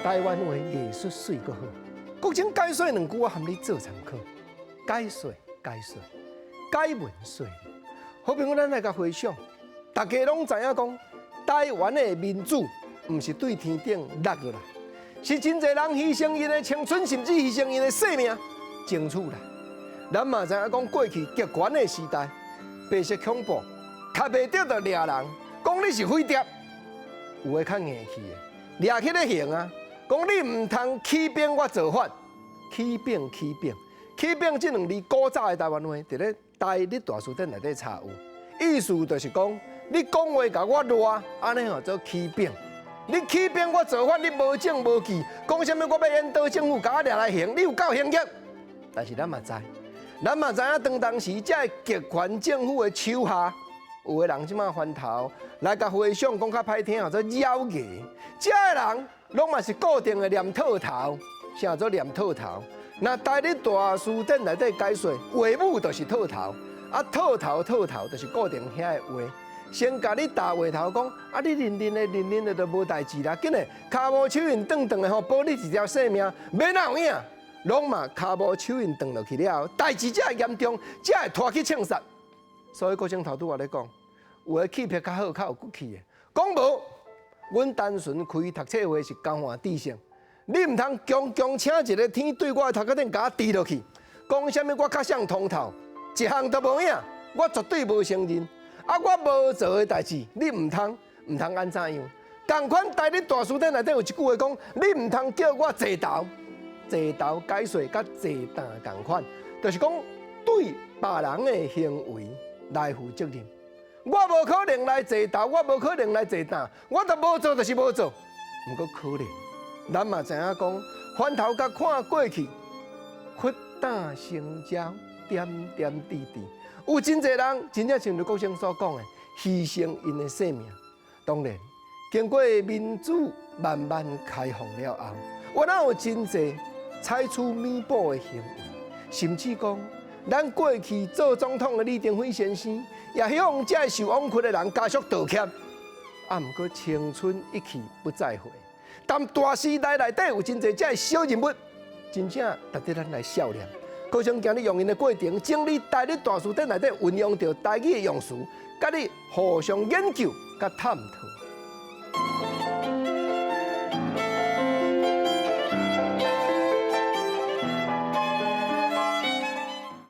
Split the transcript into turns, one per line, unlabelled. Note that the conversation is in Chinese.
台湾话艺术水阁好。国情解说2句，我含你做参考。解说，解文说理。好朋友，咱来甲回想，大家拢知影讲，台湾的民主毋是对天顶落下来，是真侪人牺牲因的青春，甚至牺牲因的性命争取来。咱嘛知影讲，过去极权的时代，白色恐怖，卡袂着就掠人，讲你是匪谍，有诶较硬气的，掠起咧刑啊，讲你毋通起兵我造反，起兵。起兵这2字古早的台湾话，伫咧台日大书典内底查有，意思就是讲，你讲话甲我乱，安尼吼做起兵。你起兵我造反，你无证无据，讲啥物我要引导政府甲我掠来刑，你有够刑责。但是咱嘛知影，当时这极权政府的手下，有的人即马翻头来甲回想，讲较歹听，叫做妖艺。这个人拢嘛是固定的念套头，啥做念套头？那台日大书典内底解说，话母就是套头，啊套头就是固定遐个话。先甲你打话头讲，啊你认认的就无代志啦，紧嘞骹无手印顿的吼，保你一条性命，免哪有影，拢嘛骹无手印顿落去了后，代志才会严重，才会拖去枪杀。所以国情头拄我咧讲，有诶气魄较好，较有骨气的，讲无，阮单纯开读册会是交换知识。你唔通强请一个天对我的头壳顶甲我滴落去，讲啥物我较像通透，一项都无影，我绝对无承认。啊，我无做的代志，你唔通安怎样？同款台日大书典内底有一句话讲，你唔通叫我坐头解说甲坐担同款，就是讲对别人的行为来负责任。我无可能来坐头，我无可能来坐担，我都无做就是无做，毋过可能。咱嘛知影讲，翻头甲看过去，屈打成招，点滴滴。有真侪人真正像国生所讲的，牺牲因的性命。当然，经过民主慢慢开放了后，我哪有真侪采取弥补的行为，甚至讲，咱过去做总统的李登辉先生，也向这受冤屈的人家属道歉。啊，毋过青春一去不再回。但大时代内底有真侪这小人物，真正值得咱来笑念。高雄今日用因的过程，整理台日大书典内底运用到台语的用词，甲你互相研究甲探讨。